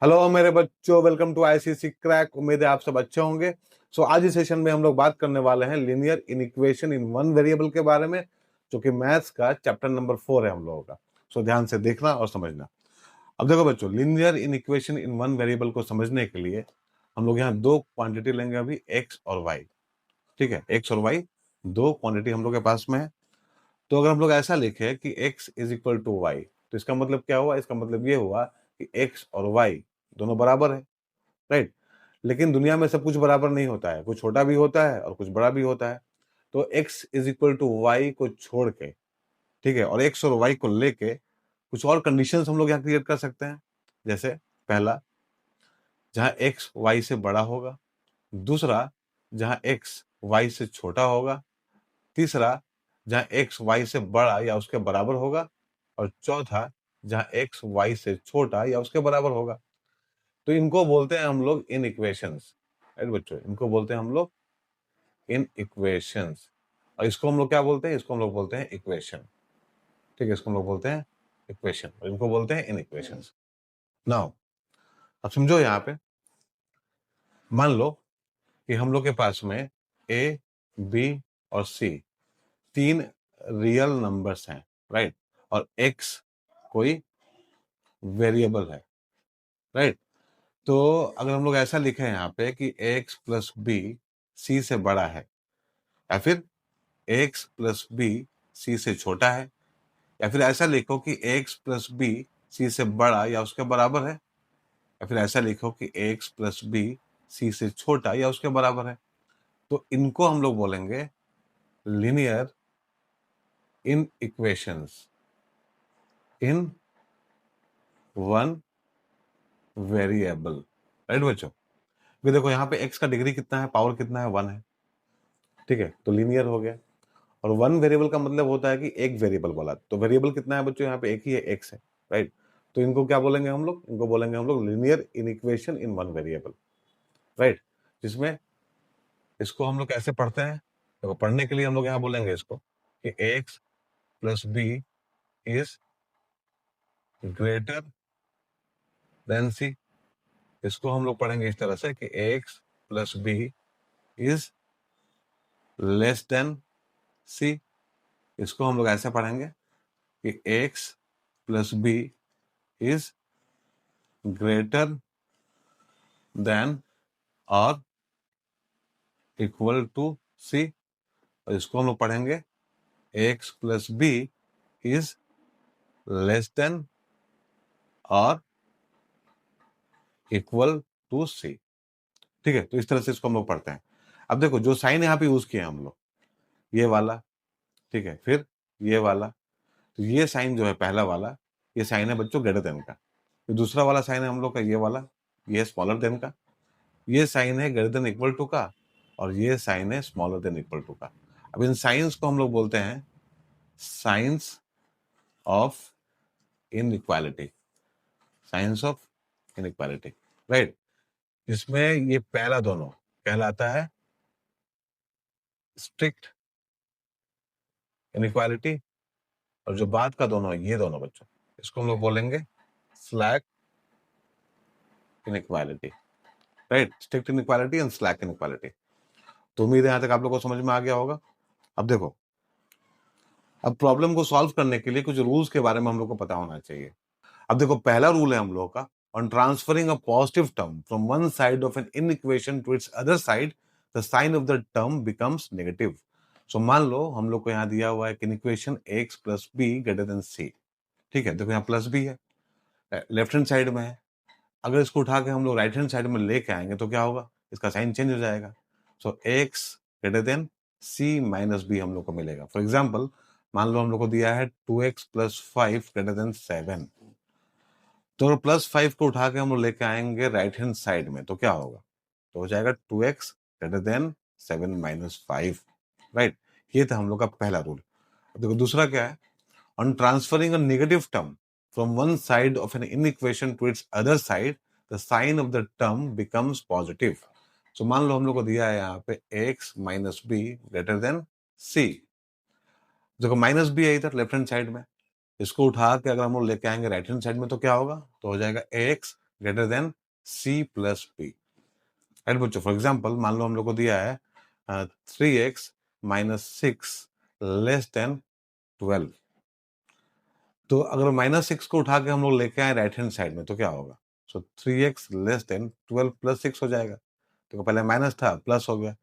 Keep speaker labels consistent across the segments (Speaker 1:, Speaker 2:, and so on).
Speaker 1: Hello मेरे बच्चों, welcome to ICC crack. उम्मीद है आप सब अच्छे होंगे। आज इस सेशन में हम लोग बात करने वाले हैं linear inequation in one variable के बारे में, जो कि मैथ्स का चैप्टर नंबर 4 है हम लोगों का। ध्यान से देखना और समझना। अब देखो बच्चों, linear inequation in one variable को समझने के लिए हम लोग यहाँ दो क्वांटिटी लेंगे अभी, एक्स और वाई। ठीक है, एक्स और वाई दो क्वांटिटी हम लोग के पास में है। तो अगर हम लोग ऐसा लिखे कि x is equal to y, तो इसका मतलब क्या हुआ? इसका मतलब ये हुआ कि x और y दोनों बराबर है, राइट। लेकिन दुनिया में सब कुछ बराबर नहीं होता है, कुछ छोटा भी होता है और कुछ बड़ा भी होता है। तो x is equal to y को छोड़ के, ठीक है, और x और y को लेके कुछ और कंडीशंस हम लोग यहाँ क्रिएट कर सकते हैं। जैसे पहला, जहां x y से बड़ा होगा। दूसरा, जहां x y से छोटा होगा। तीसरा, जहां x y से बड़ा या उसके बराबर होगा। और चौथा, जहां x y से छोटा या उसके बराबर होगा। तो इनको बोलते हैं हम लोग इन इक्वेशंस, राइट बच्चों। इनको बोलते हैं हम लोग इन इक्वेशंस। और इसको हम लोग क्या बोलते हैं? इसको हम लोग बोलते हैं इक्वेशन। ठीक है, इसको हम लोग बोलते हैं इक्वेशन और इनको बोलते हैं इन इक्वेशंस। नाउ अब समझो, यहाँ पे मान लो कि हम लोग के पास में ए, बी और सी तीन रियल नंबर्स हैं, राइट। और एक्स कोई वेरिएबल है, राइट। तो अगर हम लोग ऐसा लिखें यहाँ पे कि एक्स प्लस बी सी से बड़ा है, या फिर एक्स प्लस बी सी से छोटा है, या फिर ऐसा लिखो कि एक्स प्लस बी सी से बड़ा या उसके बराबर है, या फिर ऐसा लिखो कि एक्स प्लस बी सी से छोटा या उसके बराबर है, तो इनको हम लोग बोलेंगे linear in equations in one variable, right बच्चों। फिर देखो यहाँ पे x का डिग्री कितना है, पावर कितना है, 1 है। ठीक है, तो लीनियर हो गया। और वन वेरिएबल का मतलब होता है कि एक वेरिएबल वाला। तो वेरिएबल कितना है बच्चों? यहाँ पे एक ही है, x है, राइट। तो इनको क्या बोलेंगे हम लोग? इनको बोलेंगे हम लोग linear inequation in one variable, right. जिसमें इसको हम लोग कैसे पढ़ते हैं? देखो, पढ़ने के लिए हम लोग यहाँ बोलेंगे इसको कि x plus B is greater than C. इसको हम लोग पढ़ेंगे इस तरह से कि x plus B is less than C. इसको हम लोग ऐसे पढ़ेंगे कि x plus B is greater than or equal to C. और इसको हम लोग पढ़ेंगे x plus B is less than or equal to C. ठीक है, तो इस तरह से इसको हम लोग पढ़ते हैं। अब देखो, जो साइन यहाँ पे यूज किया हम लोग, ये वाला, ठीक है, फिर ये वाला। तो ये साइन जो है पहला वाला, ये साइन है बच्चों ग्रेटर देन का। तो दूसरा वाला साइन है हम लोग का ये वाला, ये स्मॉलर देन का। ये साइन है ग्रेटर देन इक्वल टू का, और ये साइन है स्मॉलर देन इक्वल टू का। अब इन साइंस को हम लोग बोलते हैं science of inequality, science of inequality, right. इसमें ये पहला दोनों कहलाता है स्ट्रिक्ट इनइक्वालिटी, और जो बाद का दोनों है, ये दोनों बच्चों, इसको हम लोग बोलेंगे slack inequality, right. Strict inequality and slack inequality. तो उम्मीद है यहां तक आप लोगों को समझ में आ गया होगा। अब देखो, अब प्रॉब्लम को सॉल्व करने के लिए कुछ रूल्स के बारे में हम लोग को पता होना चाहिए। अब देखो, पहला रूल है हम लोगों का, on transferring a positive term from one side of an inequation to its other side, the sign of the term becomes negative. So मान लो हम लोग को यहाँ दिया हुआ है कि equation x plus B greater than C. ठीक है, देखो यहाँ प्लस बी है, लेफ्ट हैंड साइड में है। अगर इसको उठा के हम लोग राइट हैंड साइड में लेके आएंगे तो क्या होगा? इसका साइन चेंज हो जाएगा। So x greater than c minus b हम लोग को मिलेगा। फॉर एग्जाम्पल, मान लो हम लोग को दिया है 2x प्लस 5 ग्रेटर देन 7। तो प्लस 5 को उठा के हम लोग लेके आएंगे राइट हैंड साइड में तो क्या होगा? तो हो जाएगा 2x greater then 7 minus 5, right. ये था हम लोग का पहला रूल। देखो दूसरा क्या है, on transferring a negative term from one side of an inequation to its other side, the sign of the term becomes positive. So मान लो हम लोग को दिया है यहाँ पे x minus B greater than C. देखो माइनस बी है इधर लेफ्ट हैंड साइड में, इसको उठा के अगर हम लोग लेके आएंगे राइट हैंड साइड में तो क्या होगा? तो हो जाएगा x greater than c plus p. Right बच्चों, फॉर एग्जाम्पल मान लो हम लोग को दिया है 3x माइनस 6 लेस देन 12। तो अगर -6 को उठा के हम लोग लेके आए राइट हैंड साइड में तो क्या होगा? सो 3x लेस देन 12 प्लस 6 हो जाएगा। देखो पहले माइनस था, प्लस हो गया,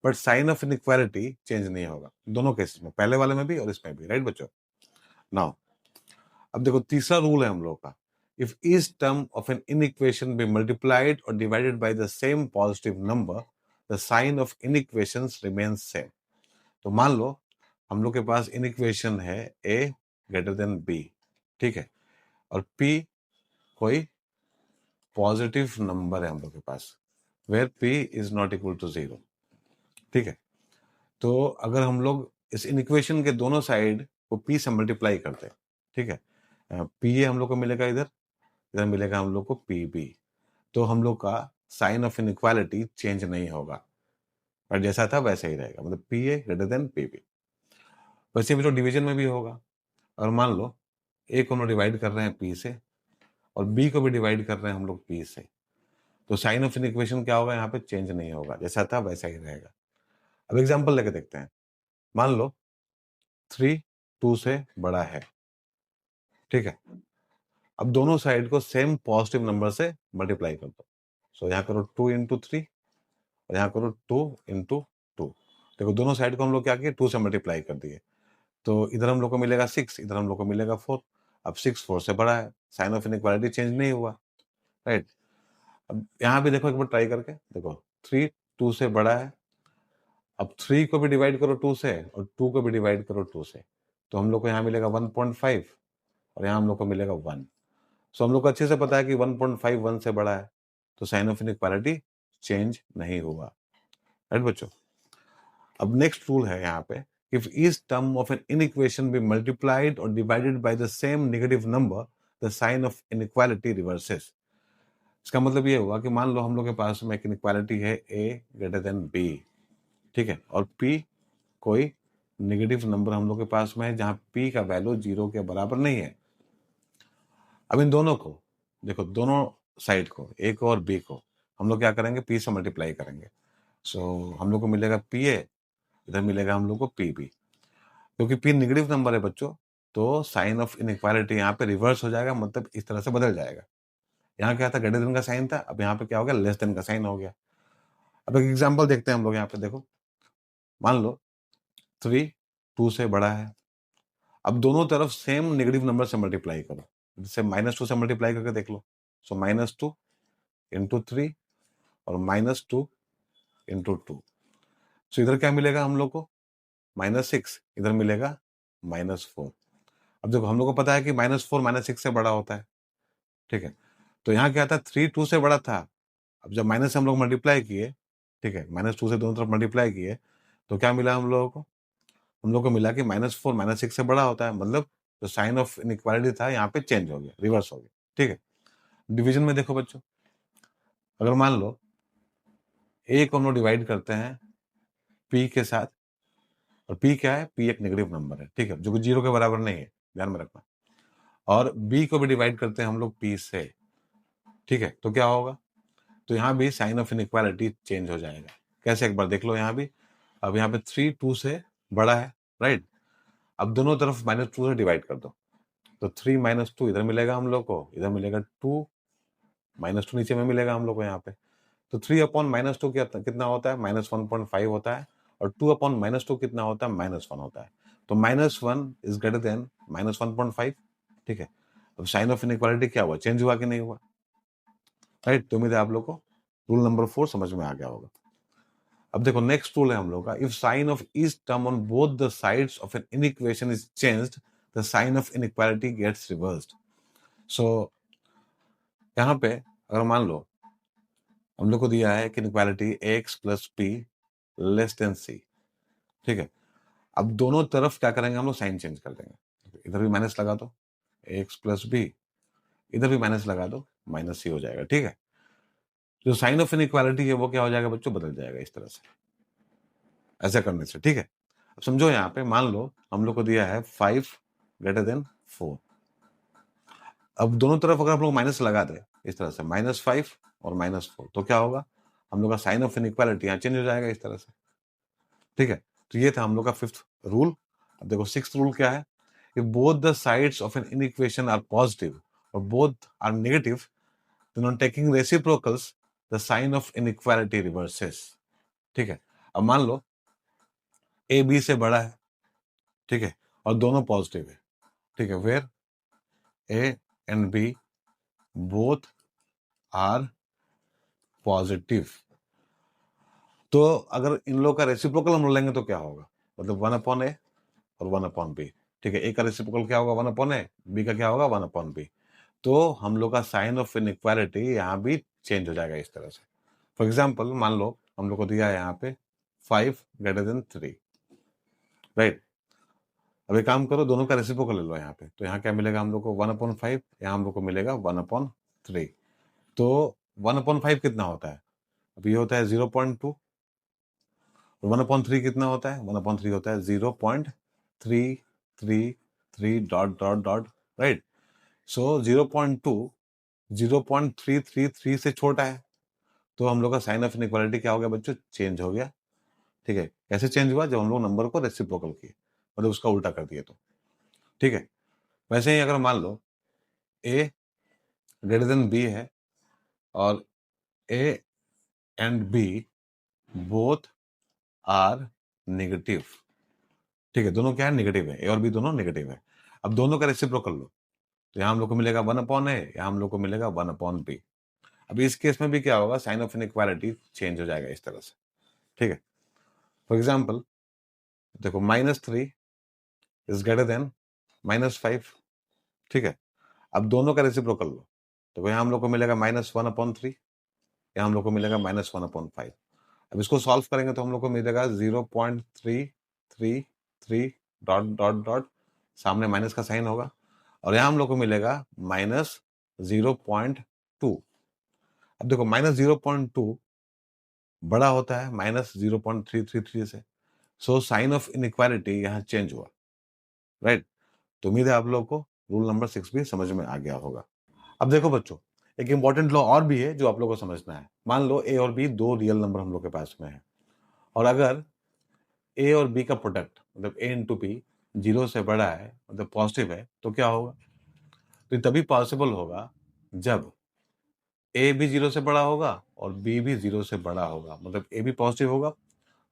Speaker 1: but sign of inequality change नहीं होगा दोनों केसेस में, पहले वाले में भी और इसमें भी। राइट बच्चों, नाउ अब देखो तीसरा रूल है हम लोग का, if each term of an inequation be multiplied or divided by the same positive number, the sign of inequations remains same. तो मान लो हम लोग के पास इनइक्वेशन है a ग्रेटर देन b, ठीक है, और p कोई पॉजिटिव नंबर है हम लोग के पास, where p is not equal to 0, ठीक है। तो अगर हम लोग इस इनइक्वेशन के दोनों साइड को p से मल्टीप्लाई करते हैं, ठीक है, p a हम लोग को मिलेगा इधर, इधर मिलेगा हम लोग को pb, तो हम लोग का साइन ऑफ इनइक्वालिटी चेंज नहीं होगा, और जैसा था वैसा ही रहेगा, मतलब pa ग्रेटर देन pb। वैसे भी तो डिवीजन में भी होगा, और मान लो a को हम लोग डिवाइड कर रहे हैं p से और b को भी डिवाइड कर रहे हैं हम लोग p से, तो साइन ऑफ इनइक्वेशन क्या होगा? यहाँ पे चेंज नहीं होगा, जैसा था वैसा ही रहेगा। अब एग्जांपल लेके देखते हैं। मान लो 3 2 से बड़ा है, ठीक है। अब दोनों साइड को सेम पॉजिटिव नंबर से मल्टीप्लाई कर दो। सो यहाँ करो 2 इंटू 3 और यहाँ करो 2 इंटू 2। देखो दोनों साइड को हम लोग क्या किए? 2 से मल्टीप्लाई कर दिए, तो इधर हम लोग को मिलेगा 6, इधर हम लोग को मिलेगा 4। अब 6 4 से बड़ा है, साइन ऑफ इनइक्वालिटी चेंज नहीं हुआ, राइट। अब यहाँ भी देखो एक बार ट्राई करके देखो, 3 2 से बड़ा है, अब 3 को भी डिवाइड करो 2 से और 2 को भी डिवाइड करो 2 से, तो हम लोग को यहाँ मिलेगा 1.5 और यहाँ हम लोग को मिलेगा 1। सो हम लोग को अच्छे से पता है कि 1.5 1 से बड़ा है, तो साइन ऑफ इनइक्वालिटी चेंज नहीं हुआ, राइट बच्चों। अब नेक्स्ट रूल है यहाँ पे, if each term of an inequation be multiplied or divided by the same negative number, the sign of inequality reverses। इसका मतलब ये हुआ कि मान लो हम लोग के पास में एक इनइक्वालिटी है a ग्रेटर देन b, ठीक है, और p कोई नेगेटिव नंबर हम लोग के पास में है जहां p का वैल्यू 0 के बराबर नहीं है। अब इन दोनों को देखो, दोनों साइड को a को और b को हम लोग क्या करेंगे? p से मल्टीप्लाई करेंगे। सो हम लोग को मिलेगा pa, इधर मिलेगा हम लोग को pb। क्योंकि p नेगेटिव नंबर है बच्चों, तो साइन ऑफ इनइक्वालिटी यहाँ पे रिवर्स हो जाएगा, मतलब इस तरह से बदल जाएगा। यहाँ क्या था? ग्रेटर देन का साइन था, अब यहाँ पे क्या हो गया? लेस देन का साइन हो गया। अब एक एग्जांपल देखते हैं हम लोग यहाँ पे। देखो मान लो 3 2 से बड़ा है, अब दोनों तरफ सेम नेगेटिव नंबर से मल्टीप्लाई करो, जैसे -2 से मल्टीप्लाई करके देख लो। सो -2 इंटू 3 और -2 इंटू 2। सो इधर क्या मिलेगा हम लोग को? -6, इधर मिलेगा -4। अब देखो हम लोग को पता है कि -4 -6 से बड़ा होता है, ठीक है। तो यहाँ क्या था? 3 2 से बड़ा था, अब जब माइनस से हम लोग मल्टीप्लाई किए, ठीक है, -2 से दोनों तरफ मल्टीप्लाई किए, तो क्या मिला हम लोगों को? हम लोग को मिला कि -4 -6 से बड़ा होता है, मतलब जो साइन ऑफ इनइक्वालिटी था यहाँ पे चेंज हो गया, रिवर्स हो गया, ठीक है। डिवीजन में देखो बच्चों, अगर मान लो a को हम लोग डिवाइड करते हैं p के साथ, और p क्या है? p एक नेगेटिव नंबर है, ठीक है, जो कि 0 के बराबर नहीं है, ध्यान में रखना। और b को भी डिवाइड करते हैं हम लोग p से, ठीक है, तो क्या होगा? तो यहाँ भी साइन ऑफ इनइक्वालिटी चेंज हो जाएगा। कैसे? एक बार देख लो यहाँ भी। अब यहाँ पे 3 2 से बड़ा है, राइट। अब दोनों तरफ -2 से डिवाइड कर दो, तो 3 -2 इधर मिलेगा हम लोग को, इधर मिलेगा 2, -2 नीचे में मिलेगा हम लोग को यहाँ पे। तो 3 अपॉन -2 कितना होता है? -1.5 होता है, और 2 अपॉन -2 कितना होता है? -1 होता है। तो -1 इज ग्रेटर देन -1.5, ठीक है। अब साइन ऑफ इनइक्वालिटी क्या हुआ? चेंज हुआ कि नहीं हुआ, राइट। तो उम्मीद है आप लोग को रूल नंबर 4 समझ में आ गया होगा। अब देखो नेक्स्ट रूल है हम लोग का, if sign of each term on both the sides of an inequation is changed, the sign of inequality gets reversed. So यहाँ पे अगर मान लो हम लोग को दिया है कि inequality x plus P less than C, ठीक है। अब दोनों तरफ क्या करेंगे? हम लोग साइन चेंज कर देंगे, इधर भी माइनस लगा दो x प्लस बी, इधर भी माइनस लगा दो, माइनस सी हो जाएगा, ठीक है। जो साइन ऑफ इनइक्वालिटी है वो क्या हो जाएगा बच्चों? बदल जाएगा इस तरह से, ऐसा करने से, ठीक है। अब समझो यहाँ पे मान लो हम लोग को दिया है 5 ग्रेटर देन 4। अब दोनों तरफ अगर हम लोग माइनस लगा दे, इस तरह से -5 और -4, तो क्या होगा, हम लोग का साइन ऑफ इनइक्वालिटी यहाँ चेंज हो जाएगा इस तरह से। ठीक है, तो ये था हम लोग का फिफ्थ रूल। अब देखो सिक्स्थ रूल क्या है, if both the sides of an inequation are positive or both are negative, then on taking reciprocals the sign of inequality reverses। ठीक है, अब मान लो ए बी से बड़ा है, ठीक है, और दोनों पॉजिटिव है, ठीक है, where a and b both are positive, तो अगर इन लोग का रेसिप्रोकल हम लेंगे तो क्या होगा, मतलब 1/a और 1/b। ठीक है, ए का रेसिप्रोकल क्या होगा, 1/a, बी का क्या होगा, 1/b। तो हम लोग का साइन ऑफ इनइक्वालिटी यहाँ भी चेंज हो जाएगा इस तरह से। फॉर एग्जाम्पल मान लो हम लोग को दिया है यहाँ पे 5 > 3, राइट। अब एक काम करो, दोनों का रेसिप्रोकल ले लो यहाँ पे, तो यहाँ क्या मिलेगा हम लोग को 1/5, यहाँ हम लोग को मिलेगा 1/3। तो 1/5 कितना होता है, अब ये होता है 0.2, और 1/3 कितना होता है, 1/3 होता है 0.333 डॉट डॉट डॉट, राइट। सो 0.2 0.333 से छोटा है, तो हम लोग का साइन ऑफ इनइक्वालिटी क्या हो गया बच्चों, चेंज हो गया। ठीक है, कैसे चेंज हुआ, जब हम लोग नंबर को रेसिप्रोकल किए, मतलब उसका उल्टा कर दिए तो। ठीक है, वैसे ही अगर मान लो a > b है और a and b both are negative, ठीक है, दोनों क्या है, नेगेटिव है, a और b दोनों नेगेटिव है। अब दोनों का रेसिप्रोकल लो, तो यहाँ हम लोग को मिलेगा 1/a, यहाँ हम लोग को मिलेगा 1/b। अब इस केस में भी क्या होगा, साइन ऑफ इनइक्वालिटी चेंज हो जाएगा इस तरह से। ठीक है, फॉर एग्जाम्पल देखो -3 इज > -5। ठीक है, अब दोनों का रेसिप्रोकल लो, तो यहाँ हम लोग को मिलेगा -1/3, यहाँ हम लोग को मिलेगा -1/5। अब इसको सॉल्व करेंगे तो हम लोग को मिलेगा 0.333 डॉट डॉट डॉट, सामने माइनस का साइन होगा, और यहाँ हम लोग को मिलेगा -0.2। अब देखो -0.2 बड़ा होता है -0.333 से, सो साइन ऑफ इनइक्वालिटी यहाँ चेंज हुआ, राइट। तो उम्मीद है आप लोगों को रूल नंबर 6 भी समझ में आ गया होगा। अब देखो बच्चों, एक इंपॉर्टेंट लॉ और भी है जो आप लोगों को समझना है। मान लो ए और बी दो रियल नंबर हम लोग के पास में है, और अगर ए और बी का प्रोडक्ट मतलब ए इंटू बी 0 से बड़ा है, मतलब पॉजिटिव है, तो क्या होगा, तो ये तभी पॉसिबल होगा जब ए भी 0 से बड़ा होगा और बी भी 0 से बड़ा होगा, मतलब ए भी पॉजिटिव होगा,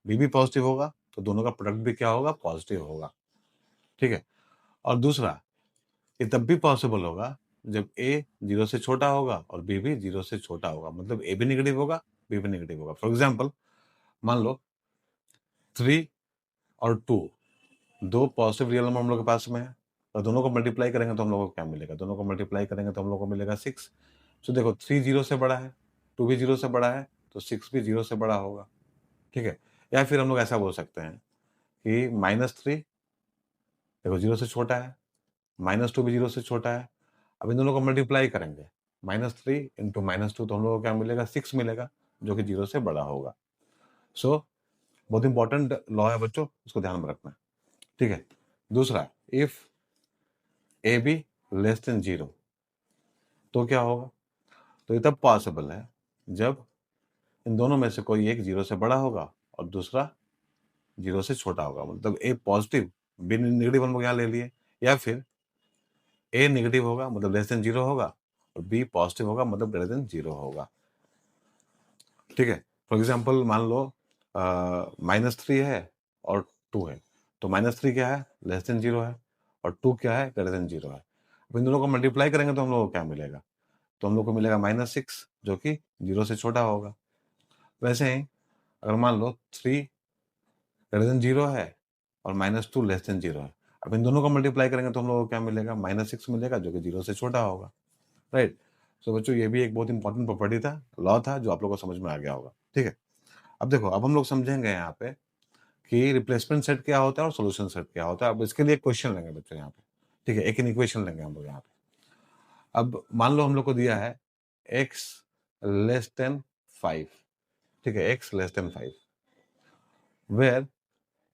Speaker 1: बी भी पॉजिटिव होगा, तो दोनों का प्रोडक्ट भी क्या होगा, पॉजिटिव होगा। ठीक है, और दूसरा, ये तब भी पॉसिबल होगा जब ए 0 से छोटा होगा और बी भी 0 से छोटा होगा, मतलब ए भी नेगेटिव होगा, बी भी नेगेटिव होगा। फॉर एग्जाम्पल मान लो 3 और 2 दो पॉजिटिव रियल नंबर हम लोग के पास में है, और दोनों को मल्टीप्लाई करेंगे तो हम लोग को क्या मिलेगा, दोनों को मल्टीप्लाई करेंगे तो हम लोग को मिलेगा 6। तो देखो 3 0 से बड़ा है, 2 भी 0 से बड़ा है, तो 6 भी 0 से बड़ा होगा। ठीक है, या फिर हम लोग ऐसा बोल सकते हैं कि -3 देखो 0 से छोटा है, -2 भी 0 से छोटा है। अब इन दोनों को मल्टीप्लाई करेंगे, -3 इंटू -2, तो हम लोग को क्या मिलेगा, 6 मिलेगा, जो कि 0 से बड़ा होगा। सो बहुत इंपॉर्टेंट लॉ है बच्चों, इसको ध्यान में रखना है। ठीक है, दूसरा, इफ ए बी <0, तो क्या होगा, तो ये तब पॉसिबल है जब इन दोनों में से कोई एक 0 से बड़ा होगा और दूसरा 0 से छोटा होगा, मतलब ए पॉजिटिव बी नेगेटिव हम लोग यहाँ ले लिए, या फिर ए नेगेटिव होगा मतलब <0 होगा, और बी पॉजिटिव होगा मतलब <0 होगा। ठीक है, फॉर एग्जाम्पल मान लो -3 है और 2 है, तो -3 क्या है, <0 है, और 2 क्या है, <0 है। अब इन दोनों को मल्टीप्लाई करेंगे तो हम लोग को क्या मिलेगा, तो हम लोग को मिलेगा -6, जो कि 0 से छोटा होगा। वैसे ही अगर मान लो 3 <0 है और -2 <0 है, अब इन दोनों को मल्टीप्लाई करेंगे तो हम लोग को क्या मिलेगा, -6 मिलेगा, जो कि 0 से छोटा होगा, राइट। सो बच्चों ये भी एक बहुत इंपॉर्टेंट प्रॉपर्टी था, लॉ था, जो आप लोगों को समझ में आ गया होगा। ठीक है, अब देखो, अब हम लोग समझेंगे यहाँ पे कि रिप्लेसमेंट सेट क्या होता है और सॉल्यूशन सेट क्या होता है। अब इसके लिए क्वेश्चन लेंगे बच्चों यहाँ पे। ठीक है, एक इक्वेशन लेंगे हम लोग यहाँ पे। अब मान लो हम लोग को दिया है x <5, ठीक है, x <5 where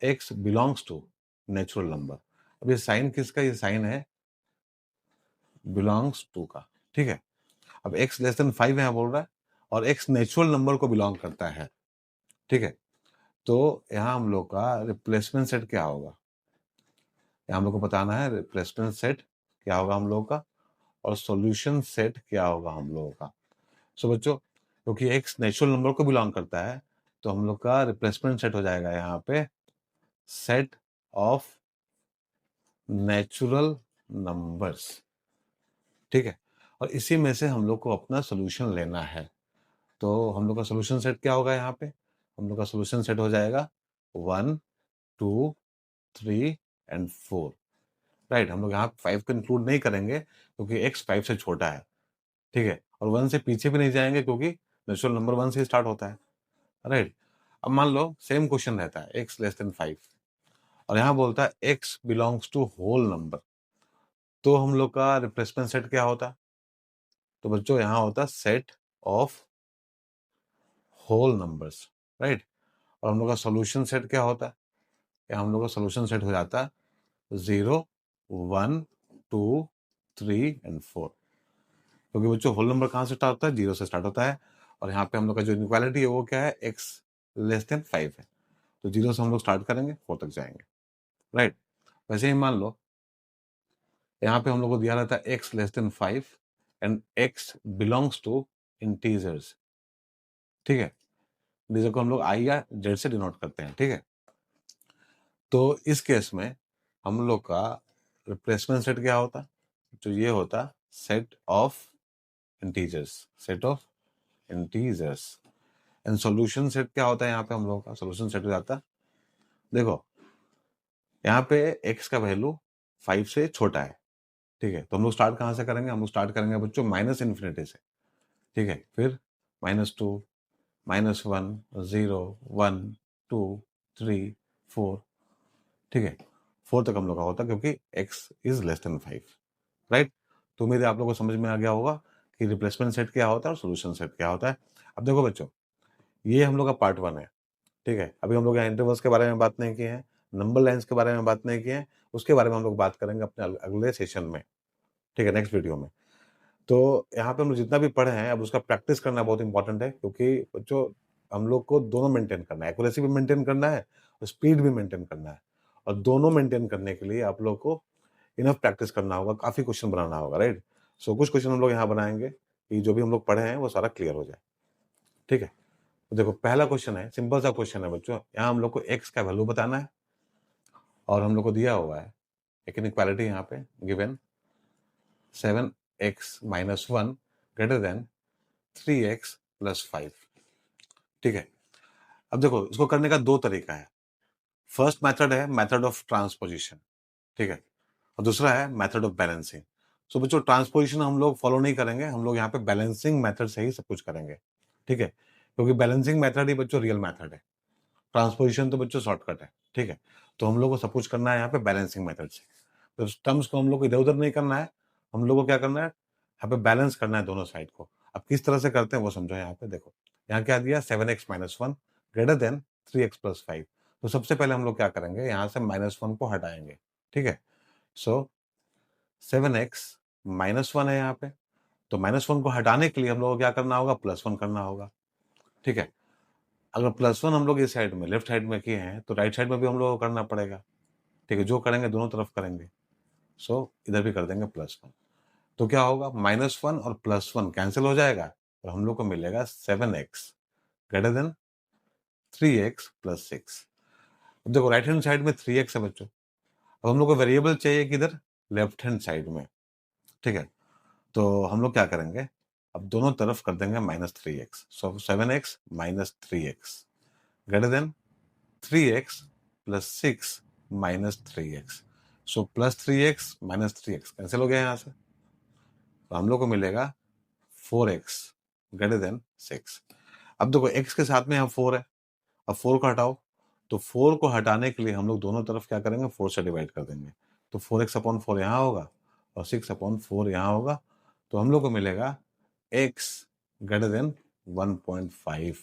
Speaker 1: x belongs to natural number. अब ये साइन किसका, ये साइन है बिलोंग्स टू का। ठीक है, अब x लेस देन 5 यहाँ बोल रहा है और x नेचुरल नंबर को बिलोंग करता है, ठीक है। तो यहाँ हम लोग का रिप्लेसमेंट सेट क्या होगा, यहाँ हम लोग को बताना है रिप्लेसमेंट सेट क्या होगा हम लोग का और सॉल्यूशन सेट क्या होगा हम लोगों का। सो बच्चों, क्योंकि x नेचुरल नंबर को बिलोंग करता है तो हम लोग का रिप्लेसमेंट सेट हो जाएगा यहाँ पे सेट ऑफ नेचुरल नंबर्स, ठीक है। और इसी में से हम लोग को अपना सोल्यूशन लेना है। तो हम लोग का सोल्यूशन सेट क्या होगा, यहाँ पे हम लोग का सोल्यूशन सेट हो जाएगा 1 2 3 एंड 4, राइट। हम लोग यहाँ 5 को इंक्लूड नहीं करेंगे क्योंकि x 5 से छोटा है, ठीक है। और 1 से पीछे भी नहीं जाएंगे क्योंकि नेचुरल नंबर 1 से स्टार्ट होता है, राइट। अब मान लो सेम क्वेश्चन रहता है x लेस देन 5 और यहाँ बोलता है x belongs to whole number, तो हम लोग का रिप्लेसमेंट सेट क्या होता, तो बच्चों यहाँ होता set of whole numbers, right. और हम लोग का सोल्यूशन सेट क्या होता है, या हम लोग का सोल्यूशन सेट हो जाता है 0 1 2 3 एंड 4, क्योंकि बच्चों होल नंबर कहाँ से स्टार्ट होता है, 0 से स्टार्ट होता है। और यहाँ पे हम लोग का जो इनइक्वालिटी है वो क्या है, x लेस देन 5 है, तो 0 से हम लोग स्टार्ट करेंगे 4 तक जाएंगे, राइट। वैसे ही मान लो यहाँ पे हम लोग को दिया रहता है x less than 5 and x belongs to integers, ठीक है। इंटीजर को हम लोग i या z से डिनोट करते हैं, ठीक है। तो इस केस में हम लोग का रिप्लेसमेंट सेट क्या होता, तो ये होता set of integers, set of integers. And solution set क्या होता है, यहाँ पे हम लोग का सॉल्यूशन सेट हो जाता, देखो यहाँ पे x का वैल्यू 5 से छोटा है, ठीक है। तो हम लोग स्टार्ट कहाँ से करेंगे, हम लोग स्टार्ट करेंगे बच्चों माइनस इन्फिनिटी से, ठीक है। फिर -2 -1 0 1 2 3 4, ठीक है। 4 तक हम लोग का होता है क्योंकि x is less than 5, right. तो उम्मीद है आप लोगों को समझ में आ गया होगा कि रिप्लेसमेंट सेट क्या होता है और सोल्यूशन सेट क्या होता है। अब देखो बच्चों, ये हम लोग का पार्ट 1 है, ठीक है। अभी हम लोग यहाँ इंटरवल्स के बारे में बात नहीं किए हैं, नंबर लाइन्स के बारे में बात नहीं किए हैं, उसके बारे में हम लोग बात करेंगे अपने अगले सेशन में, ठीक है, नेक्स्ट वीडियो में। तो यहाँ पे हम लोग जितना भी पढ़े हैं अब उसका प्रैक्टिस करना बहुत इंपॉर्टेंट है, क्योंकि बच्चों हम लोग को दोनों मेंटेन करना है, एक्यूरेसी भी मेंटेन करना है और स्पीड भी मेंटेन करना है। और दोनों मेंटेन करने के लिए आप लोग को इनफ प्रैक्टिस करना होगा, काफ़ी क्वेश्चन बनाना होगा, राइट। सो कुछ क्वेश्चन हम लोग यहाँ बनाएंगे कि जो भी हम लोग पढ़े हैं वो सारा क्लियर हो जाए, ठीक है। तो देखो पहला क्वेश्चन है, सिंपल सा क्वेश्चन है बच्चों, यहाँ हम लोग को x का वैल्यू बताना है और हम लोग को दिया हुआ है एक इनइक्वालिटी यहाँ पे given 7x - 1 greater then 3x + 5, ठीक है। अब देखो इसको करने का दो तरीका है, फर्स्ट मेथड है मेथड ऑफ ट्रांसपोजिशन, ठीक है, और दूसरा है मेथड ऑफ बैलेंसिंग। सो बच्चों ट्रांसपोजिशन हम लोग फॉलो नहीं करेंगे, हम लोग यहाँ पे बैलेंसिंग मेथड से ही सब कुछ करेंगे, ठीक है, क्योंकि बैलेंसिंग मेथड ही बच्चों रियल मेथड है, ट्रांसपोजिशन तो बच्चों शॉर्टकट है, ठीक है। तो हम लोग को सब कुछ करना है यहाँ पे बैलेंसिंग मेथड से, तो टर्म्स को हम लोग को इधर उधर नहीं करना है, हम लोग को क्या करना है यहाँ पे बैलेंस करना है दोनों साइड को। अब किस तरह से करते हैं वो समझो, यहाँ पे देखो यहाँ क्या दिया 7x - 1 ग्रेटर देन 3x + 5, तो सबसे पहले हम लोग क्या करेंगे यहाँ से -1 को हटाएंगे, ठीक है। सो 7x - 1 है यहाँ पे, तो -1 को हटाने के लिए हम लोग को क्या करना होगा, +1 करना होगा, ठीक है। अगर +1 हम लोग इस साइड में लेफ्ट साइड में किए हैं तो राइट साइड में भी हम लोग को करना पड़ेगा, ठीक है। जो करेंगे दोनों तरफ करेंगे, सो इधर भी कर देंगे +1, तो क्या होगा -1 और +1 कैंसिल हो जाएगा और हम लोग को मिलेगा 7x ग्रेटर देन 3x + 6। अब देखो राइट हैंड साइड में 3x है बच्चों, अब हम लोग को वेरिएबल चाहिए किधर, लेफ्ट हैंड साइड में, ठीक है। तो हम लोग क्या करेंगे, अब दोनों तरफ कर देंगे -3x, सो 7x - 3x greater then 3x + 6 - 3x, सो +3x - 3x कैंसिल हो गया यहाँ से, तो हम लोग को मिलेगा 4x ग्रेटर देन 6। अब देखो x के साथ में यहाँ 4 है, अब 4 को हटाओ, तो 4 को हटाने के लिए हम लोग दोनों तरफ क्या करेंगे, 4 से डिवाइड कर देंगे, तो 4x/4 यहाँ होगा और 6/4 यहाँ होगा, तो हम लोग को मिलेगा x ग्रेटर देन 1.5,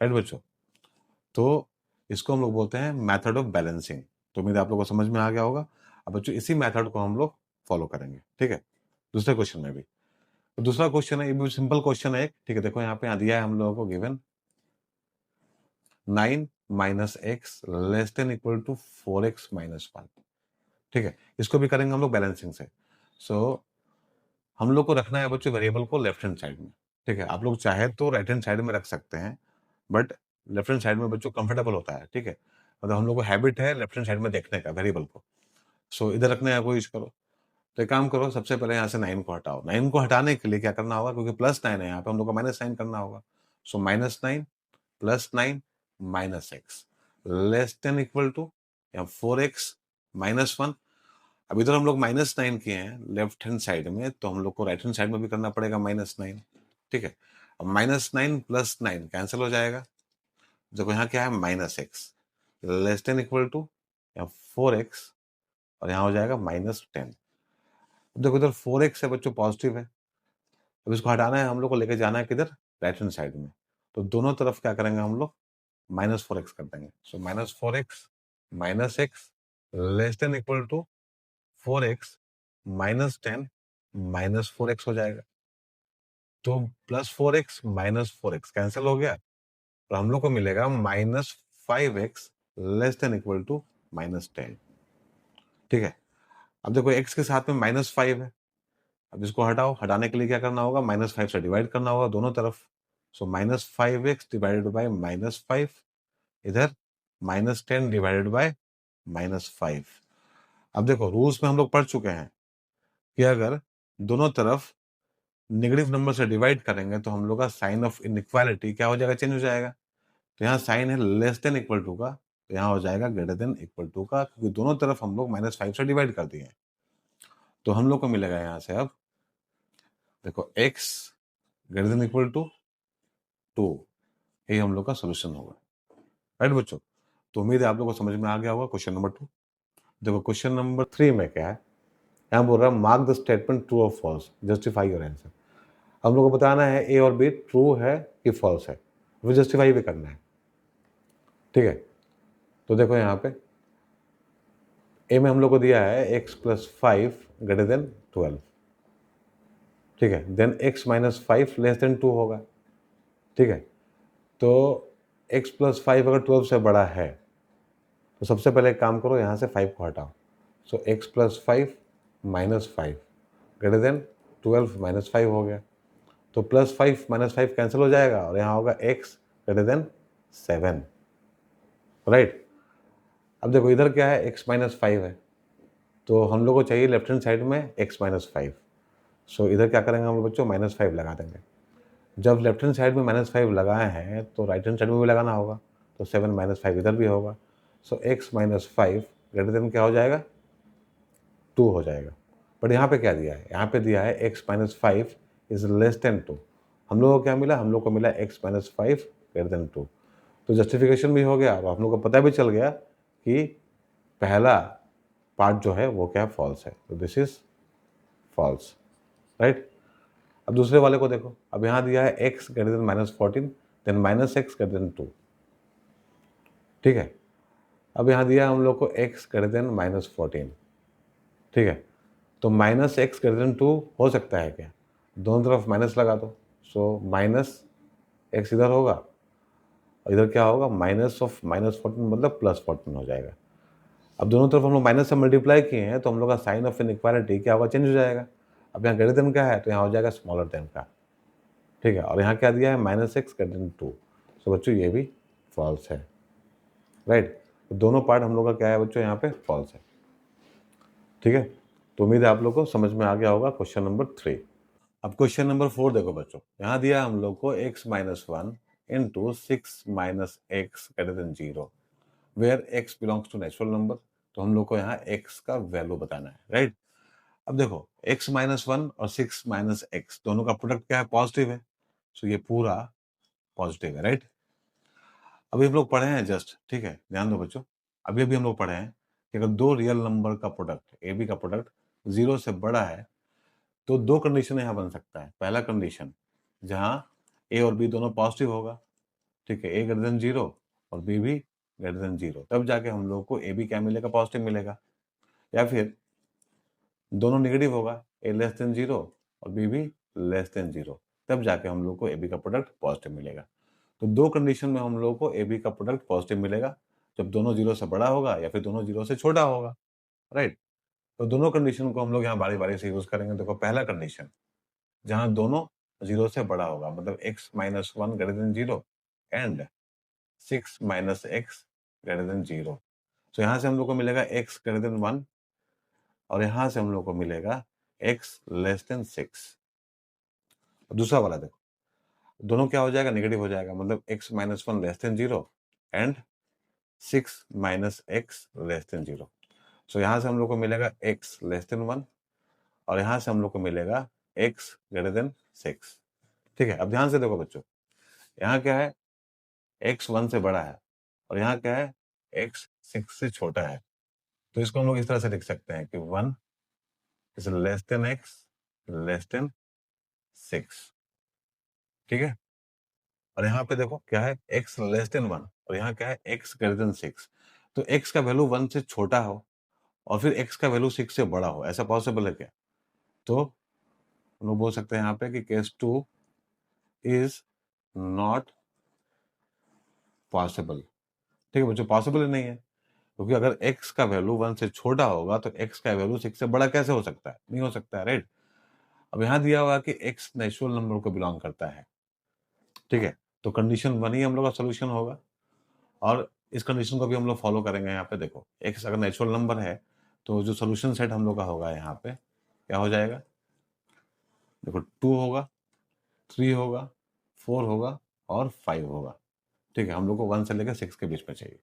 Speaker 1: राइट बच्चों। तो इसको हम लोग बोलते हैं मेथड ऑफ बैलेंसिंग। तो उम्मीद आप लोगों को समझ में आ गया होगा। अब बच्चों इसी मेथड को हम लोग फॉलो करेंगे, ठीक है, दूसरे क्वेश्चन में भी। तो दूसरा क्वेश्चन है, ये भी सिंपल क्वेश्चन है एक, ठीक है। देखो यहाँ पे दिया है हम लोगों को given 9 minus x less than equal to 4x minus 1, ठीक है। इसको भी करेंगे हम लोग बैलेंसिंग से। सो हम लोग को रखना है बच्चों वेरिएबल को लेफ्ट हैंड साइड में, ठीक है। आप लोग चाहे तो राइट हैंड साइड में रख सकते हैं, बट लेफ्ट हैंड साइड में बच्चों कंफर्टेबल होता है, ठीक है। मतलब हम लोग को हैबिट है लेफ्ट हैंड साइड में देखने का वेरिएबल को। सो इधर रखने का कोशिश करो। तो एक काम करो, सबसे पहले यहाँ से 9 को हटाओ। 9 को हटाने के लिए क्या करना होगा, क्योंकि +9 है यहाँ पे, हम लोग को -9 करना होगा। So -9 +9 minus x less than equal to या 4x माइनस 1। अब इधर हम लोग -9 किए हैं लेफ्ट हैंड साइड में, तो हम लोग को राइट हैंड साइड में भी करना पड़ेगा -9, ठीक है। अब -9 +9 कैंसिल हो जाएगा। देखो यहाँ क्या है, -x less than equal to या 4x, और यहाँ हो जाएगा -10। देखो इधर 4x है बच्चों, पॉजिटिव है। अब इसको हटाना है हम लोग को, लेके जाना है किधर, राइट हैंड साइड में। तो दोनों तरफ क्या करेंगे हम लोग, -4x कर देंगे। So -4x minus x less than equal to 4x -10 -4x हो जाएगा। तो +4x -4x कैंसिल हो गया, तो हम लोग को मिलेगा -5x less than equal to -10, ठीक है। अब देखो x के साथ में -5 है, अब इसको हटाओ। हटाने के लिए क्या करना होगा, -5 से डिवाइड करना होगा दोनों तरफ। सो -5x डिवाइडेड बाय -5, इधर -10 डिवाइडेड बाय -5। अब देखो रूल्स में हम लोग पढ़ चुके हैं कि अगर दोनों तरफ नेगेटिव नंबर से डिवाइड करेंगे तो हम लोग का साइन ऑफ इनइक्वालिटी क्या हो जाएगा, चेंज हो जाएगा। तो यहाँ साइन है लेस देन इक्वल टू का, तो यहाँ हो जाएगा ग्रेटर देन इक्वल टू का, क्योंकि दोनों तरफ हम लोग -5 से डिवाइड कर दिए हैं। तो हम लोग को मिलेगा यहाँ से, अब देखो x greater than equal to 2, ये हम लोग का सोल्यूशन होगा, राइट बच्चों। तो उम्मीद है आप लोग को समझ में आ गया होगा क्वेश्चन नंबर 2। देखो क्वेश्चन नंबर 3 में क्या है, यहाँ बोल रहा है मार्क द स्टेटमेंट ट्रू और फॉल्स, जस्टिफाई योर आंसर। हम लोग को बताना है ए और बी ट्रू है कि फॉल्स है, वो जस्टिफाई भी करना है, ठीक है। तो देखो यहाँ पे ए में हम लोग को दिया है x + 5 ग्रेटर देन 12, ठीक है। देन x - 5 लेस देन 2 होगा, ठीक है। तो x + 5 अगर 12 से बड़ा है, तो सबसे पहले एक काम करो, यहाँ से 5 को हटाओ। सो x + 5 - 5 ग्रेटर देन 12 -5 हो गया। तो +5 -5 कैंसिल हो जाएगा, और यहाँ होगा x ग्रेटर देन 7, राइट। अब देखो इधर क्या है, x - 5 है, तो हम लोग को चाहिए लेफ्ट हैंड साइड में x - 5। सो इधर क्या करेंगे हम लोग बच्चों, -5 लगा देंगे। जब लेफ्ट हैंड साइड में -5 लगाए हैं, तो राइट हैंड साइड में भी लगाना होगा, तो 7 - 5 इधर भी होगा। सो x - 5 ग्रेटर देन क्या हो जाएगा, 2 हो जाएगा। बट यहाँ पे क्या दिया है, यहाँ पे दिया है x - 5 इज लेस देन 2। हम लोग को क्या मिला, हम लोग को मिला x - 5 ग्रेटर देन 2। तो जस्टिफिकेशन भी हो गया, और हम लोग को पता भी चल गया कि पहला पार्ट जो है वो क्या फॉल्स है, तो दिस इज फॉल्स, राइट। अब दूसरे वाले को देखो, अब यहाँ दिया है x greater than -14 then -x greater than 2, ठीक है। अब यहाँ दिया है हम लोग को x ग्रेटर देन -14, ठीक है। तो -x ग्रेटर देन 2 हो सकता है क्या, दोनों तरफ माइनस लगा दो। सो -x इधर होगा, और इधर क्या होगा, -14 मतलब +14 हो जाएगा। अब दोनों तरफ हम लोग माइनस से मल्टीप्लाई किए हैं, तो हम लोग का साइन ऑफ इनइक्वालिटी क्या होगा, चेंज हो जाएगा। अब यहाँ ग्रेटर देन का है, तो यहाँ हो जाएगा स्मॉलर देन का, ठीक है। और यहाँ क्या दिया है, -x ग्रेटर देन 2। सो बच्चों ये भी फॉल्स है, राइट। तो दोनों पार्ट हम लोग का क्या है बच्चों, यहाँ पे फॉल्स है, ठीक है। तो उम्मीद है आप लोग को समझ में आ गया होगा क्वेश्चन नंबर 3। अब क्वेश्चन नंबर 4 देखो बच्चों, यहाँ दिया हम लोग को x - 1 into 6 - x greater than 0 where x belongs to natural number. तो हम लोग को यहाँ x का वैल्यू बताना है, राइट। अब देखो x - 1 और 6 - x दोनों का प्रोडक्ट क्या है, पॉजिटिव है। सो ये पूरा पॉजिटिव है, राइट। अभी हम लोग पढ़े हैं जस्ट, ठीक है, ध्यान दो बच्चों। अभी अभी हम लोग पढ़े हैं कि अगर दो रियल नंबर का प्रोडक्ट, ए बी का प्रोडक्ट 0 से बड़ा है, तो दो कंडीशन यहाँ बन सकता है। पहला कंडीशन जहाँ ए और बी दोनों पॉजिटिव होगा, ठीक है, ए ग्रेटर देन 0 और बी भी ग्रेटर देन 0, तब जाके हम लोग को ए बी क्या मिलेगा, पॉजिटिव मिलेगा। या फिर दोनों नेगेटिव होगा, ए लेस देन 0 और बी भी लेस देन 0, तब जाके हम लोग को ए बी का प्रोडक्ट पॉजिटिव मिलेगा। तो दो कंडीशन में हम लोग को ए बी का प्रोडक्ट पॉजिटिव मिलेगा, जब दोनों 0 से बड़ा होगा या फिर दोनों 0 से छोटा होगा, राइट? तो दोनों कंडीशन को हम लोग यहाँ बारी-बारी से यूज़ करेंगे। देखो पहला कंडीशन, जहाँ दोनों 0 से बड़ा होगा, मतलब x - 1 greater than 0 and 6 - x greater than 0। तो यहाँ से हम लोग को मिलेगा x ग्रेटर देन 1 और यहाँ से हम लोग को मिलेगा x लेस देन 6। दूसरा वाला देखो, दोनों क्या हो जाएगा? नेगेटिव हो जाएगा, मतलब x - 1 less than 0 and 6 - x less then 0। सो यहाँ से हम लोग को मिलेगा x लेस देन 1 और यहाँ से हम लोग को मिलेगा x ग्रेटर देन 6। ठीक है, अब ध्यान से देखो बच्चों, यहाँ क्या है? x 1 से बड़ा है और यहाँ क्या है? x 6 से छोटा है। तो इसको हम लोग इस तरह से लिख सकते हैं कि 1 is less then x less then 6। ठीक है, और यहाँ पे देखो क्या है? x लेस देन 1 और यहाँ क्या है? x greater then 6। तो x का वैल्यू 1 से छोटा हो और फिर x का वैल्यू 6 से बड़ा हो, ऐसा पॉसिबल है क्या? तो हम लोग बोल सकते हैं यहाँ पे कि केस 2 इज नॉट पॉसिबल। ठीक है बच्चों, पॉसिबल ही नहीं है, क्योंकि अगर x का वैल्यू 1 से छोटा होगा तो x का वैल्यू 6 से बड़ा कैसे हो सकता है? नहीं हो सकता है, राइट? अब यहाँ दिया हुआ कि x नेचुरल नंबर को बिलोंग करता है। ठीक है, तो कंडीशन 1 ही हम लोग का सोल्यूशन होगा और इस कंडीशन को भी हम लोग फॉलो करेंगे। यहाँ पे देखो, x अगर नेचुरल नंबर है तो जो सोल्यूशन सेट हम लोग का होगा यहाँ पे क्या हो जाएगा? देखो 2 होगा, 3 होगा, 4 होगा और 5 होगा। ठीक है, हम लोग को 1 से लेकर 6 के बीच में चाहिए।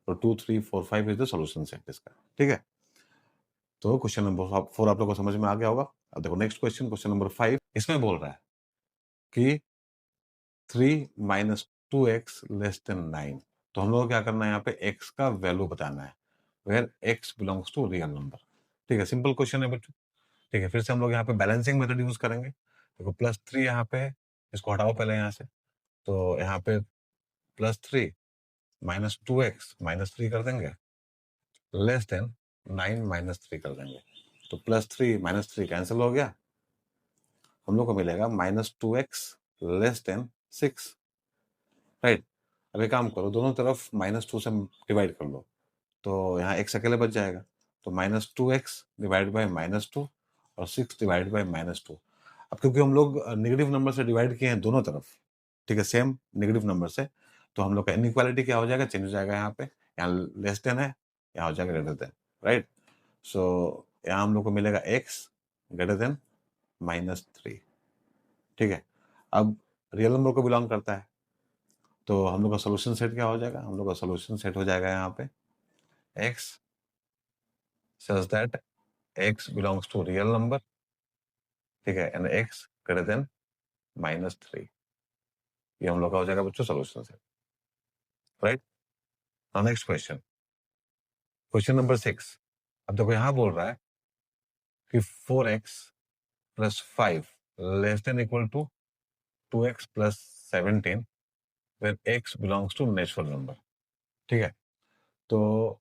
Speaker 1: तो 2, 3, 4, 5 इज द सोल्यूशन सेट इसका। ठीक है, तो क्वेश्चन नंबर 4 आप लोग को समझ में आ गया होगा। अब देखो नेक्स्ट क्वेश्चन, क्वेश्चन नंबर 5, इसमें बोल रहा है कि 3 - 2x लेस देन 9। तो हम लोग को क्या करना है? यहाँ पे x का वैल्यू बताना है, where x belongs to real number. ठीक है, सिंपल क्वेश्चन है बच्चों। ठीक है, फिर से हम लोग यहाँ पे बैलेंसिंग मेथड यूज करेंगे। देखो +3 यहाँ पे है, इसको हटाओ पहले यहाँ से। तो यहाँ पे +3 - 2x -3 कर देंगे, लेस देन 9 -3 कर देंगे। तो +3 -3 कैंसिल हो गया, हम लोग को मिलेगा -2x लेस देन 6, राइट? अब एक काम करो, दोनों तरफ -2 से डिवाइड कर लो, तो यहाँ x अकेले बच जाएगा। तो -2x डिवाइड बाय -2 और 6 डिवाइड बाय -2। अब क्योंकि हम लोग नेगेटिव नंबर से डिवाइड किए हैं दोनों तरफ, ठीक है, सेम नेगेटिव नंबर से, तो हम लोग का इनइक्वालिटी क्या हो जाएगा? चेंज हो जाएगा। यहाँ पे यहाँ लेस देन है, यहाँ हो जाएगा ग्रेटर देन, राइट? सो यहाँ हम लोग को मिलेगा x ग्रेटर देन -3। ठीक है, अब रियल नंबर को बिलोंग करता है, तो हम लोग का सोल्यूशन सेट क्या हो जाएगा? हम लोग का सोल्यूशन सेट हो जाएगा यहाँ पे x such that x belongs to real number, ठीक है, एंड x ग्रेटर देन -3। ये हम लोग का हो जाएगा बच्चों solution set, right? Now next question, question number 6। अब देखो यहाँ बोल रहा है कि 4x + 5 less than equal to 2x + 17 where x belongs to natural number. ठीक है, तो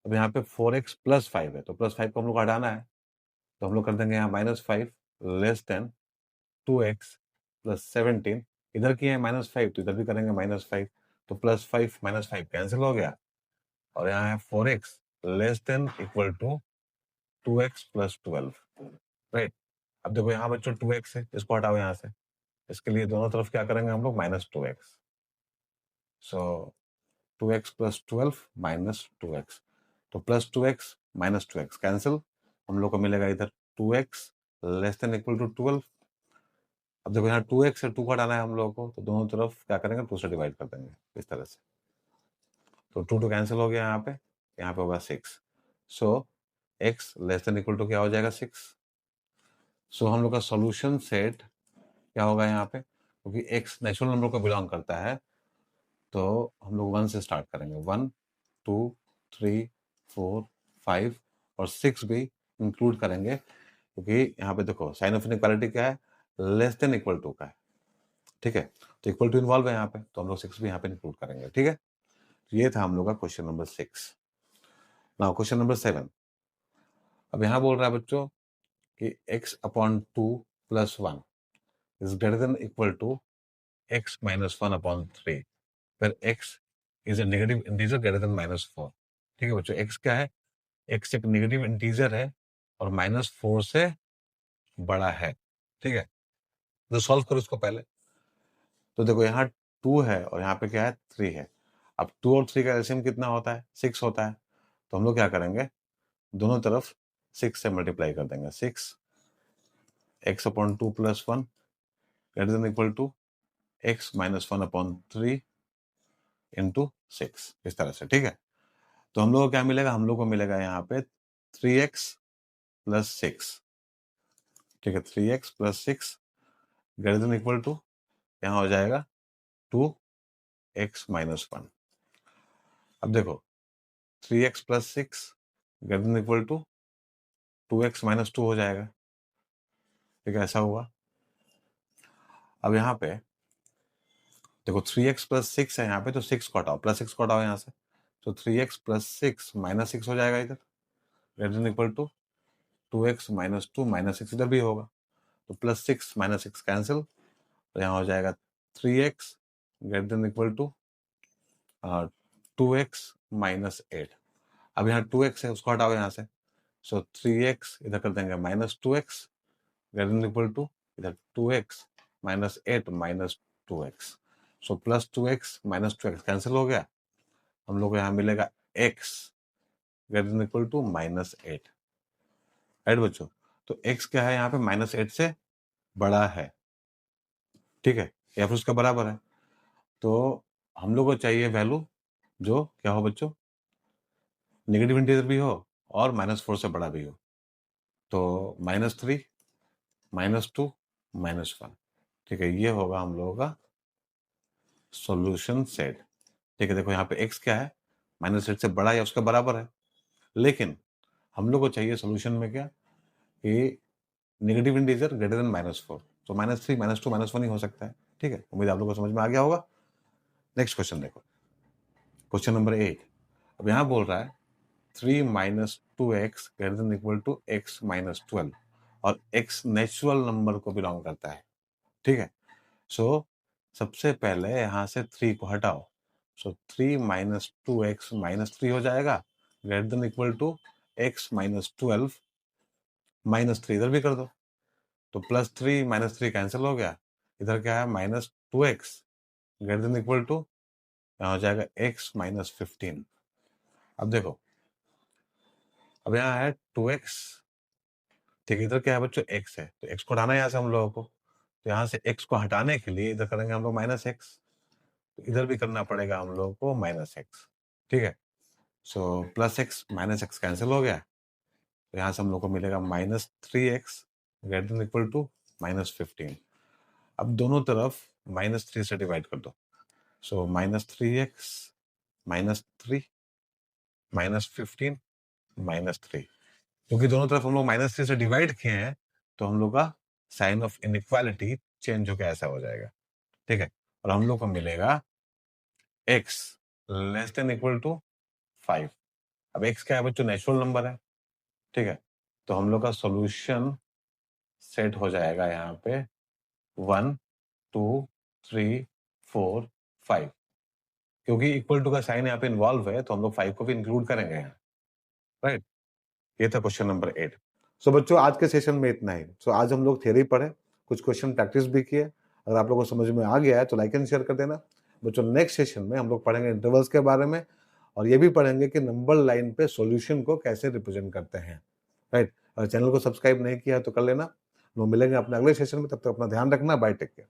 Speaker 1: अब यहाँ पे 4x + 5 है, तो +5 को हम लोग को हटाना है, तो हम लोग कर देंगे यहाँ -5 लेस देन 2x + 17। इधर किए हैं -5 तो इधर भी करेंगे -5, तो +5 -5 कैंसिल हो गया और यहाँ है 4x less than equal to 2x + 12, right? अब देखो यहाँ बच्चों 2x है, इसको हटाओ यहाँ से, इसके लिए दोनों तरफ क्या करेंगे हम लोग? -2x। सो 2x + 12 - 2x, तो +2x - 2x कैंसिल, हम लोग को मिलेगा इधर 2x less than equal to 12। अब देखो यहाँ 2x से 2 को हटाना है हम लोगों को, तो दोनों तरफ क्या करेंगे? 2 से डिवाइड कर देंगे इस तरह से, तो 2 कैंसिल हो गया यहाँ पे होगा 6। So x less than equal to क्या हो जाएगा? 6। सो हम लोग का सोल्यूशन सेट क्या होगा यहाँ पे? क्योंकि x नेचुरल नंबर को बिलोंग करता है, तो हम लोग 1 से स्टार्ट करेंगे। 1, 2, 3, 4, 5 और 6 भी इंक्लूड करेंगे, क्योंकि यहाँ पे देखो साइन ऑफ इनइक्वालिटी क्या है? लेस देन इक्वल टू का है। ठीक है, तो इक्वल टू इन्वॉल्व है यहाँ पे, तो हम लोग 6 भी यहाँ पे इंक्लूड करेंगे। ठीक है, तो ये था हम लोग का question number 6। Now question number 7। अब यहाँ बोल रहा है बच्चों कि x/2 plus 1 is greater than equal to x minus 1 upon 3, फिर x is a negative integer greater than -4। ठीक है बच्चों, x क्या है? x एक नेगेटिव इंटीजर है और -4 से बड़ा है। ठीक है, तो सॉल्व करो इसको पहले। तो देखो यहाँ 2 है और यहाँ पे क्या है? 3 है। अब 2 और 3 का एलसीएम कितना होता है? 6 होता है। तो हम लोग क्या करेंगे, दोनों तरफ 6 से मल्टीप्लाई कर देंगे। 6 x upon 2 plus 1 greater than equal to x minus 1 upon 3 into 6, इस तरह से। ठीक है, तो हम लोग को क्या मिलेगा? हम लोग को मिलेगा यहाँ पे 3x प्लस 6। ठीक है, 3x plus 6 greater than equal to, यहाँ हो जाएगा 2x माइनस 1। अब देखो 3x plus 6 greater than equal to 2x minus 2 हो जाएगा। ठीक है, ऐसा हुआ। अब यहाँ पे देखो 3x प्लस 6 है यहाँ पे, तो 6 को हटाओ, प्लस 6 को हटाओ यहाँ से, तो 3x प्लस 6 माइनस 6 हो जाएगा इधर, greater than equal to 2x minus 2 minus 6 इधर भी होगा, तो प्लस 6 माइनस 6 कैंसिल, तो यहाँ हो जाएगा 3x greater than equal to 2x minus 8। अब यहाँ 2x है, उसको हटाओ यहाँ से, सो 3x इधर कर देंगे minus 2x greater than equal to इधर 2x minus 8 minus 2x, so plus 2x minus 2x cancel हो गया। हम लोग को यहाँ मिलेगा x greater than equal to minus 8। Right बच्चों, तो x क्या है यहाँ पे? माइनस 8 से बड़ा है। ठीक है, या फिर उसका बराबर है। तो हम लोग को चाहिए वैल्यू जो क्या हो बच्चों? नेगेटिव इंटीजर भी हो और -4 से बड़ा भी हो। तो -3 -2 -1। ठीक है, ये होगा हम लोगों का सॉल्यूशन सेट। ठीक है, देखो यहाँ पे x क्या है? -8 से बड़ा या उसका बराबर है, लेकिन हम लोग को चाहिए सॉल्यूशन में क्या कि नेगेटिव इंटीजर ग्रेटर देन -4, तो -3 -2 -1 ही हो सकता है। ठीक है, उम्मीद आप लोगों को समझ में आ गया होगा। नेक्स्ट क्वेश्चन देखो, क्वेश्चन नंबर 8। अब यहाँ बोल रहा है 3 minus 2x greater than equal to x minus 12, और x नेचुरल नंबर को बिलोंग करता है। ठीक है, सो सबसे पहले यहाँ से 3 को हटाओ, सो 3 माइनस 2x माइनस 3 हो जाएगा, greater than equal to x minus 12 minus 3 इधर भी कर दो, तो प्लस 3 माइनस 3 कैंसिल हो गया, इधर क्या है? Minus 2x greater than equal to, यहाँ हो जाएगा x माइनस 15। अब देखो, अब यहाँ है 2x। ठीक है, इधर क्या है बच्चों? x है, तो x को हटाना है यहाँ से हम लोगों को, तो यहाँ से x को हटाने के लिए इधर करेंगे हम लोग माइनस x, तो इधर भी करना पड़ेगा हम लोगों को माइनस x। ठीक है, so plus x minus x cancel हो गया, तो यहाँ से हम लोग को मिलेगा -3x greater than equal to -15। अब दोनों तरफ -3 से डिवाइड कर दो, सो -3x -3 -15 -3, क्योंकि दोनों तरफ हम लोग -3 से डिवाइड किए हैं, तो हम लोग का साइन ऑफ इनइक्वालिटी चेंज होकर ऐसा हो जाएगा। ठीक है, और हम लोग को मिलेगा x less than equal to 5। अब x क्या है बच्चों? नेचुरल नंबर है। ठीक है, तो हम लोग का सॉल्यूशन सेट हो जाएगा यहाँ पे 1 2 3 4 5, क्योंकि इक्वल टू का साइन यहाँ पे इन्वॉल्व है, तो हम लोग 5 को भी इंक्लूड करेंगे यहाँ। राइट, ये था क्वेश्चन नंबर 8। सो बच्चों, आज के सेशन में इतना ही। सो आज हम लोग थ्योरी पढ़े, कुछ क्वेश्चन प्रैक्टिस भी किए। अगर आप लोगों को समझ में आ गया है तो लाइक एंड शेयर कर देना। बच्चों, नेक्स्ट सेशन में हम लोग पढ़ेंगे इंटरवल्स के बारे में, और ये भी पढ़ेंगे कि नंबर लाइन पे सॉल्यूशन को कैसे रिप्रेजेंट करते हैं। राइट, अगर चैनल को सब्सक्राइब नहीं किया तो कर लेना। हम लोग मिलेंगे अपने अगले सेशन में, तब तक अपना ध्यान रखना। Bye, take care.